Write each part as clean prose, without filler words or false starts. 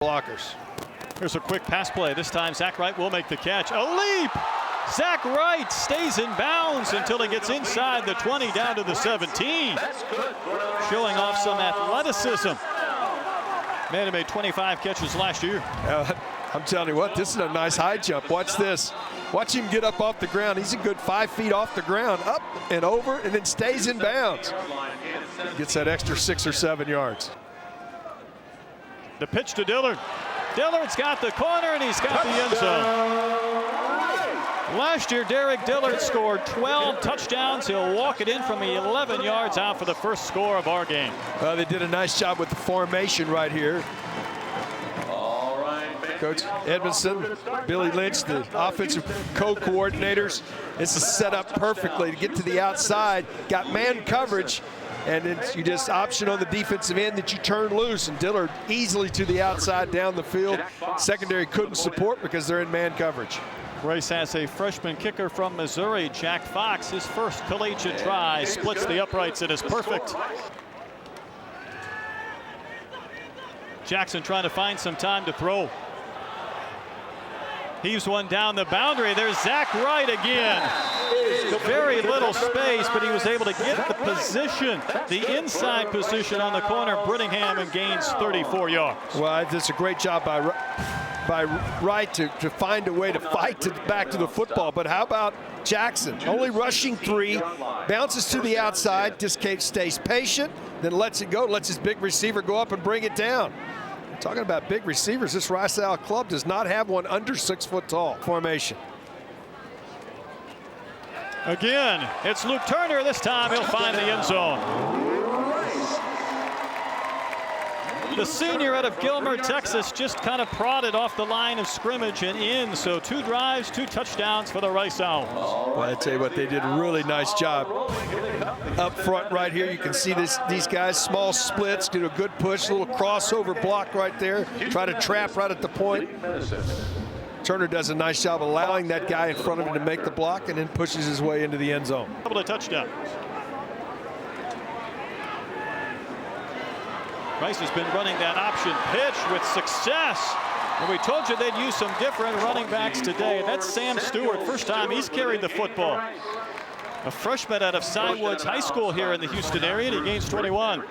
blockers. Here's a quick pass play. This time Zach Wright will make the catch. A leap! Zach Wright stays in bounds until he gets inside the 20 down to the 17. Showing off some athleticism. Man who made 25 catches last year. I'm telling you what, this is a nice high jump. Watch this. Watch him get up off the ground. He's a good 5 feet off the ground, up and over, and then stays in bounds. Gets that extra 6 or 7 yards. The pitch to Dillard. Dillard's got the corner, and he's got the end zone. Last year, Derek Dillard scored 12 touchdowns. He'll walk it in from 11 yards out for the first score of our game. They did a nice job with the formation right here. Coach Edmondson, Billy Lynch, the offensive co-coordinators. This is set up perfectly to get to the outside. Got man coverage, and then you just option on the defensive end that you turn loose, and Dillard easily to the outside down the field. Secondary couldn't support because they're in man coverage. Rice has a freshman kicker from Missouri, Jack Fox. His first collegiate try, splits the uprights and is perfect. Jackson trying to find some time to throw. Heaves one down the boundary. There's Zach Wright again. Very little space, but he was able to get the position, the inside position on the corner, Brittingham, and gains 34 yards. Well, it's a great job by Wright to find a way to fight back to the football. But how about Jackson? Only rushing 3, bounces to the outside, just stays patient, then lets it go, lets his big receiver go up and bring it down. Talking about big receivers, this Rice-Al club does not have one under 6 foot tall. Formation. Again, it's Luke Turner. This time he'll find the end zone. The senior out of Gilmer, Texas, just kind of prodded off the line of scrimmage and in. So 2 drives, 2 touchdowns for the Rice Owls. Well, I tell you what, they did a really nice job. Up front right here, you can see these guys, small splits, do a good push, a little crossover block right there, try to trap right at the point. Turner does a nice job allowing that guy in front of him to make the block and then pushes his way into the end zone. Couple of touchdowns. Rice has been running that option pitch with success. And we told you they'd use some different running backs today. That's Sam Stewart. First time he's carried the football. A freshman out of Sidewoods High School here in the Houston area, and he gains 21.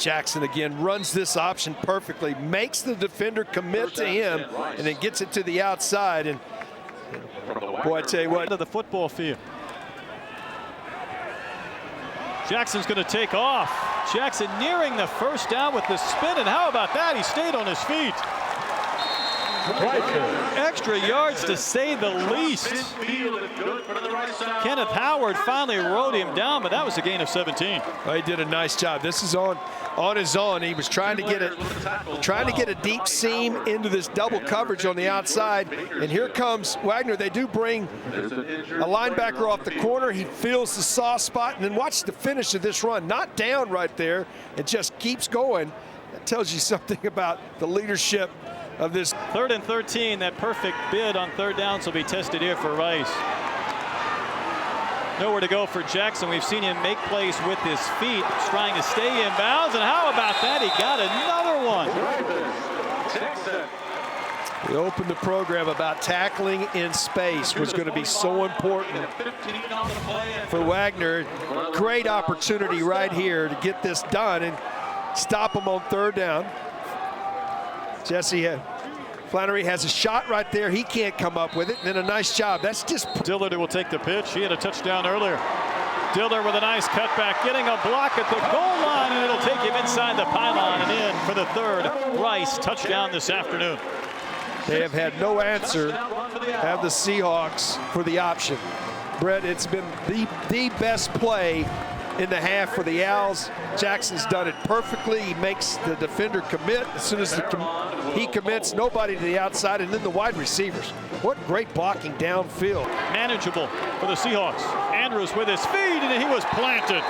Jackson again runs this option perfectly, makes the defender commit to him, and then gets it to the outside. And boy, I tell you what. To the football field. Jackson's going to take off. Jackson nearing the first down with the spin, and how about that? He stayed on his feet. Extra yards to say the least. Kenneth Howard finally rode him down, but that was a gain of 17. Well, he did a nice job. This is on his own. He was trying to get a deep seam into this double coverage on the outside. And here comes Wagner. They do bring a linebacker off the corner. He feels the soft spot, and then watch the finish of this run. Not down right there. It just keeps going. That tells you something about the leadership of this. 3rd and 13, that perfect bid on 3rd downs will be tested here for Rice. Nowhere to go for Jackson. We've seen him make plays with his feet, trying to stay in bounds, and how about that? He got another one. We opened the program about tackling in space was going to be so important for Wagner. Great opportunity right here to get this done and stop him on 3rd down. Flannery has a shot right there. He can't come up with it. And then a nice job. That's just. Dillard will take the pitch. He had a touchdown earlier. Dillard with a nice cutback, getting a block at the goal line, and it'll take him inside the pylon and in for the 3rd Rice touchdown this afternoon. They have had no answer, have the Seahawks, for the option. Brett, it's been the best play in the half for the Owls. Jackson's done it perfectly. He makes the defender commit. As soon as he commits, nobody to the outside, and then the wide receivers. What great blocking downfield. Manageable for the Seahawks. Andrews with his feet, and he was planted.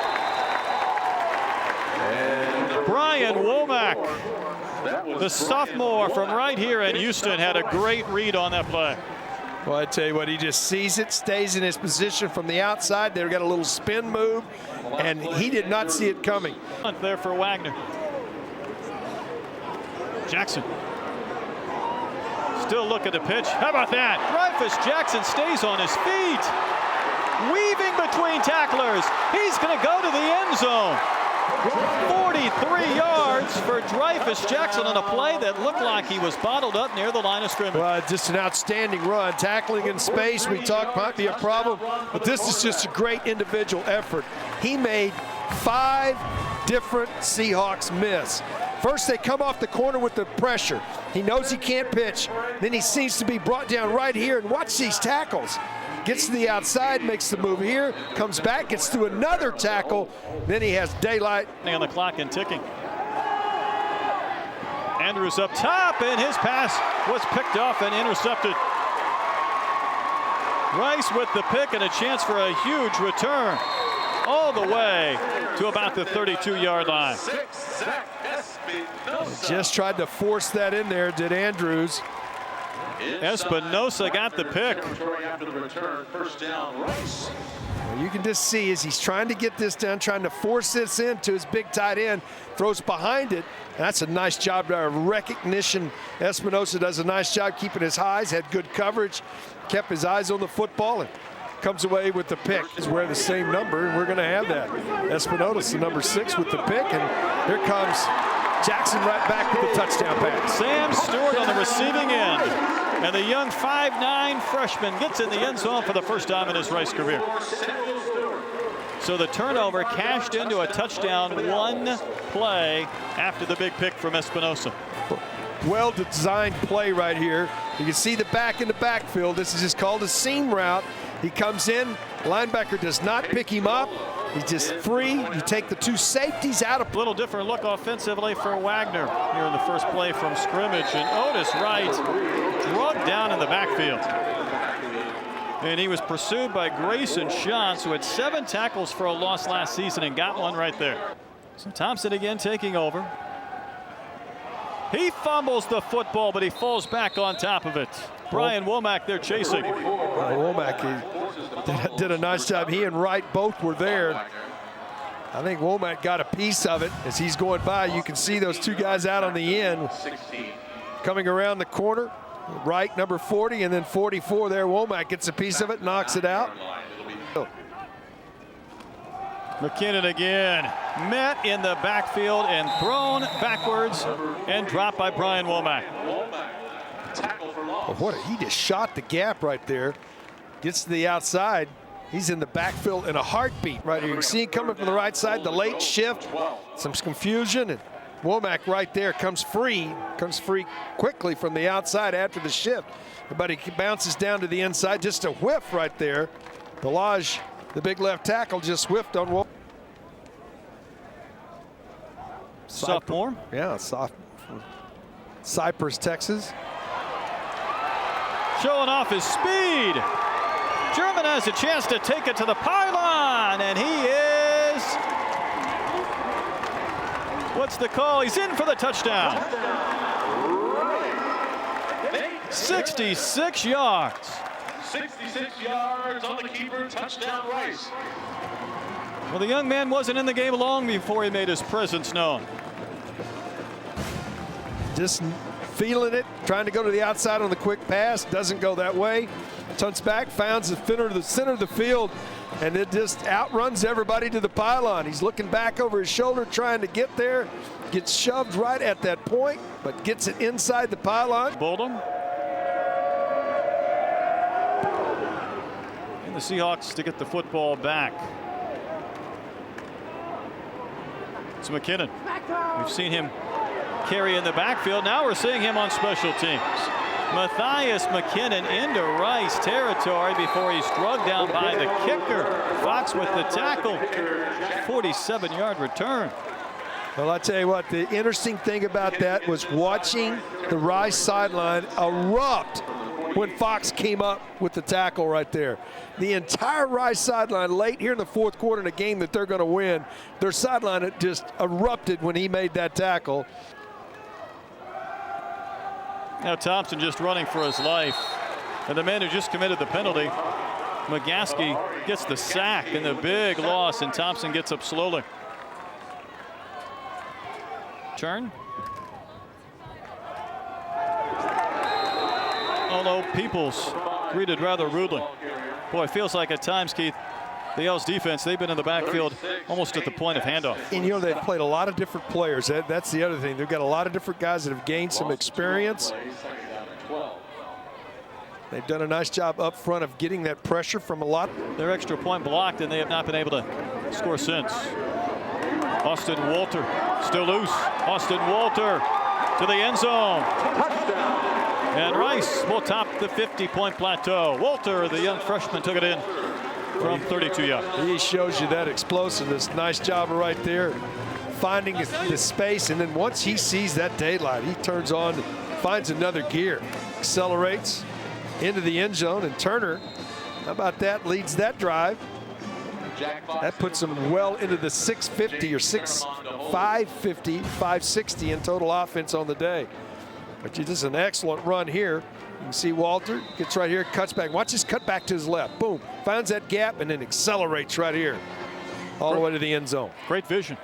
Brian Womack, the sophomore from right here in Houston, had a great read on that play. Well, I tell you what, he just sees it, stays in his position from the outside. They've got a little spin move, and he did not see it coming. There for Wagner. Jackson Still looking to pitch. How about that? Dreyfus Jackson stays on his feet. Weaving between tacklers. He's going to go to the end zone. 43 yards for Dreyfus Jackson on a play that looked like he was bottled up near the line of scrimmage. Well, just an outstanding run. Tackling in space, we talked might be a problem, but this is just a great individual effort. He made 5 different Seahawks miss. First, they come off the corner with the pressure. He knows he can't pitch. Then he seems to be brought down right here, and watch these tackles. Gets to the outside, makes the move here, comes back, gets through another tackle. Then he has daylight. On the clock and ticking. Andrews up top, and his pass was picked off and intercepted. Rice with the pick and a chance for a huge return all the way to about the 32-yard line. Just tried to force that in there, did Andrews. Espinosa got the pick. Well, you can just see as he's trying to get this done, trying to force this into his big tight end, throws behind it. That's a nice job of recognition. Espinosa does a nice job keeping his highs, had good coverage, kept his eyes on the football, and comes away with the pick. He's wearing the same number, and we're going to have that. Espinosa, number 6, with the pick, and here comes Jackson right back with the touchdown pass. Sam Stewart on the receiving end. And the young 5'9" freshman gets in the end zone for the first time in his Rice career. So the turnover cashed into a touchdown one play after the big pick from Espinosa. Well-designed play right here. You can see the back in the backfield. This is just called a seam route. He comes in. Linebacker does not pick him up. He's just free. You take the 2 safeties out of. A little different look offensively for Wagner here in the first play from scrimmage. And Otis Wright drugged down in the backfield. And he was pursued by Grayson Shantz, who had 7 tackles for a loss last season and got one right there. So Thompson again taking over. He fumbles the football, but he falls back on top of it. Brian Womack there chasing. Womack did a nice job. He and Wright both were there. I think Womack got a piece of it as he's going by. You can see those 2 guys out on the end. Coming around the corner, Wright, number 40, and then 44 there. Womack gets a piece of it, knocks it out. McKinnon again, met in the backfield and thrown backwards and dropped by Brian Womack. Oh, he just shot the gap right there. Gets to the outside. He's in the backfield in a heartbeat right here. You can see him coming from the right side, the late shift, some confusion, and Womack right there comes free quickly from the outside after the shift. But he bounces down to the inside, just a whiff right there. Delage, the big left tackle, just whiffed on Womack. Sophomore? Yeah, sophomore. Cypress, Texas. Showing off his speed. German has a chance to take it to the pylon, and he is. What's the call? He's in for the touchdown. 66 yards. 66 yards on the keeper, touchdown Rice. Well, the young man wasn't in the game long before he made his presence known. Just feeling it, trying to go to the outside on the quick pass, doesn't go that way. Turns back, finds the center of the field, and it just outruns everybody to the pylon. He's looking back over his shoulder, trying to get there, gets shoved right at that point, but gets it inside the pylon. Boldham. And the Seahawks to get the football back. It's McKinnon. We've seen him carry in the backfield. Now we're seeing him on special teams. Matthias McKinnon into Rice territory before he's drugged down by the kicker. Fox with the tackle. 47-yard return. Well, I tell you what, the interesting thing about that was watching the Rice sideline erupt when Fox came up with the tackle right there. The entire Rice sideline late here in the 4th quarter in a game that they're going to win, their sideline just erupted when he made that tackle. Now Thompson just running for his life. And the man who just committed the penalty, McGaskey, gets the sack and the big loss, and Thompson gets up slowly. Turn. although Peoples greeted rather rudely. Boy, it feels like at times, Keith, the L's defense, they've been in the backfield almost at the point of handoff. And you know, they've played a lot of different players. That's the other thing. They've got a lot of different guys that have gained some experience. They've done a nice job up front of getting that pressure from a lot. Their extra point blocked, and they have not been able to score since. Austin Walter still loose. Austin Walter to the end zone. And Rice will top the 50-point plateau. Walter, the young freshman, took it in from 32 yards. He shows you that explosiveness. Nice job right there, finding the space, and then once he sees that daylight, he turns on, finds another gear, accelerates into the end zone, and Turner, how about that, leads that drive. That puts him well into the 650 or 550, 560 in total offense on the day. But this is an excellent run here. You can see Walter gets right here, cuts back. Watch this cut back to his left. Boom, finds that gap and then accelerates right here all the way to the end zone. Great vision.